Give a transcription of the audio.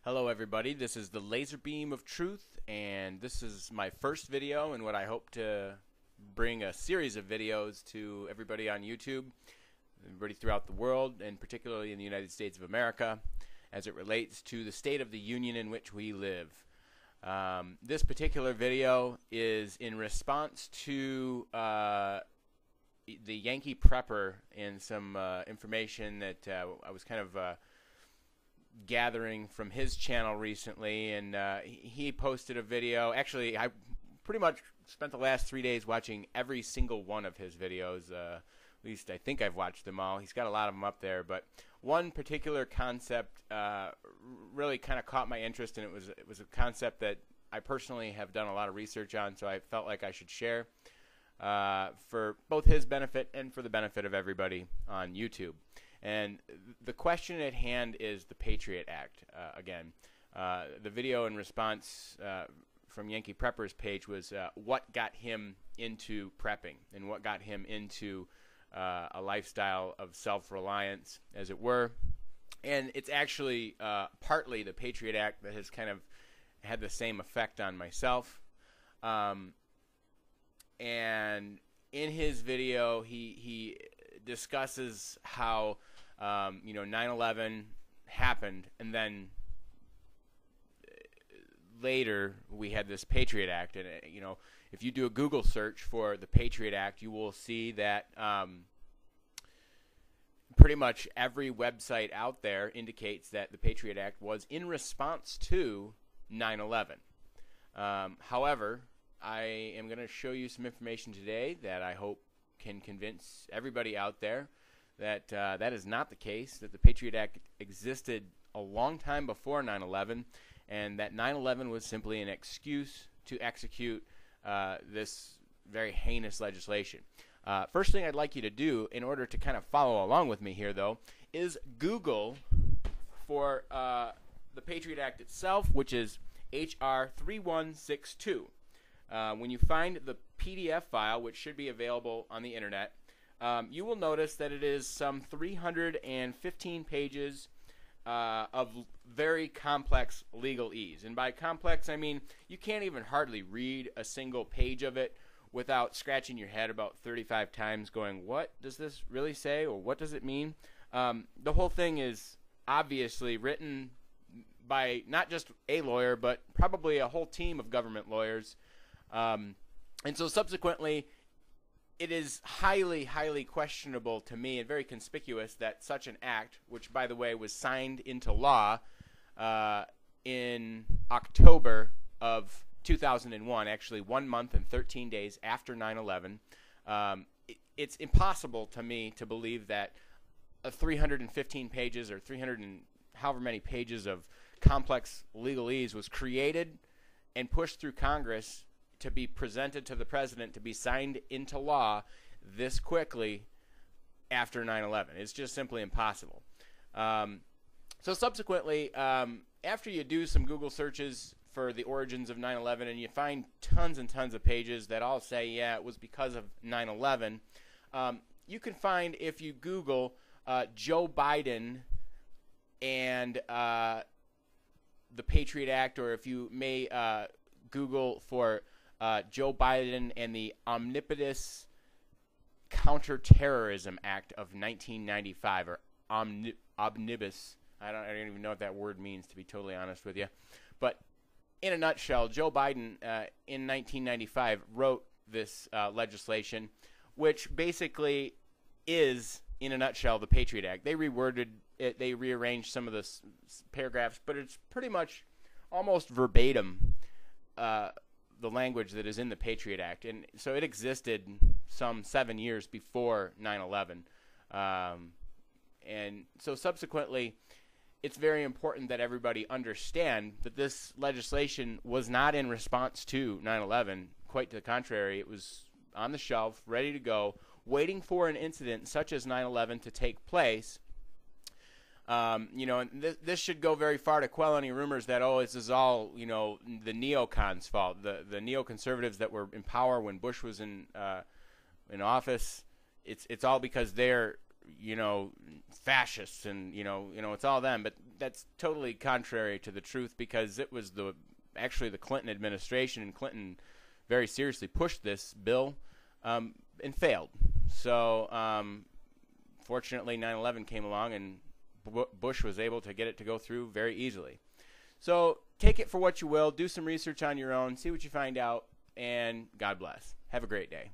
Hello everybody, this is the Laser Beam of Truth, and this is my first video in what I hope to bring a series of videos to everybody on YouTube, everybody throughout the world, and particularly in the United States of America, as it relates to the state of the union in which we live. This particular video is in response to the Yankee Prepper and some information that I was kind of gathering from his channel recently, and he posted a video. Actually, I pretty much spent the last 3 days watching every single one of his videos. At least I think I've watched them all. He's got a lot of them up there, but one particular concept really kind of caught my interest, and it was a concept that I personally have done a lot of research on, so I felt like I should share for both his benefit and for the benefit of everybody on YouTube. And the question at hand is the Patriot Act. Again, the video in response from Yankee Prepper's page was what got him into prepping and what got him into a lifestyle of self-reliance, as it were. And it's actually partly the Patriot Act that has kind of had the same effect on myself. And in his video, he discusses how 9/11 happened, and then later we had this Patriot Act. And if you do a Google search for the Patriot Act, you will see that pretty much every website out there indicates that the Patriot Act was in response to 9/11. However, I am going to show you some information today that I hope can convince everybody out there that that is not the case, that the Patriot Act existed a long time before 9/11, and that 9/11 was simply an excuse to execute this very heinous legislation. First thing I'd like you to do, in order to kind of follow along with me here, though, is Google for the Patriot Act itself, which is H.R. 3162. When you find the PDF file, which should be available on the internet, you will notice that it is some 315 pages of very complex legalese. And by complex, I mean you can't even hardly read a single page of it without scratching your head about 35 times going, what does this really say, or what does it mean? The whole thing is obviously written by not just a lawyer, but probably a whole team of government lawyers. And so subsequently, it is highly, highly questionable to me and very conspicuous that such an act, which, by the way, was signed into law in October of 2001, actually 1 month and 13 days after 9/11, it's impossible to me to believe that 315 pages or 300 and however many pages of complex legalese was created and pushed through Congress to be presented to the president to be signed into law this quickly after 9/11. It's just simply impossible. So subsequently, after you do some Google searches for the origins of 9/11 and you find tons and tons of pages that all say, yeah, it was because of 9/11, you can find, if you Google Joe Biden and the Patriot Act, or if you may Google for Joe Biden and the Omnibus Counterterrorism Act of 1995, or Omnibus. I don't even know what that word means, to be totally honest with you. But in a nutshell, Joe Biden in 1995 wrote this legislation, which basically is, in a nutshell, the Patriot Act. They reworded it, they rearranged some of the paragraphs, but it's pretty much almost verbatim the language that is in the Patriot Act. And so it existed some 7 years before 9/11. And so subsequently, it's very important that everybody understand that this legislation was not in response to 9/11. Quite to the contrary, it was on the shelf, ready to go, waiting for an incident such as 9/11 to take place. And this should go very far to quell any rumors that, this is all, the neocons' fault, the neoconservatives that were in power when Bush was in office. It's all because they're, fascists, and, it's all them. But that's totally contrary to the truth, because it was actually the Clinton administration, and Clinton very seriously pushed this bill and failed. So fortunately 9/11 came along, and Bush was able to get it to go through very easily. So take it for what you will. Do some research on your own. See what you find out. And God bless. Have a great day.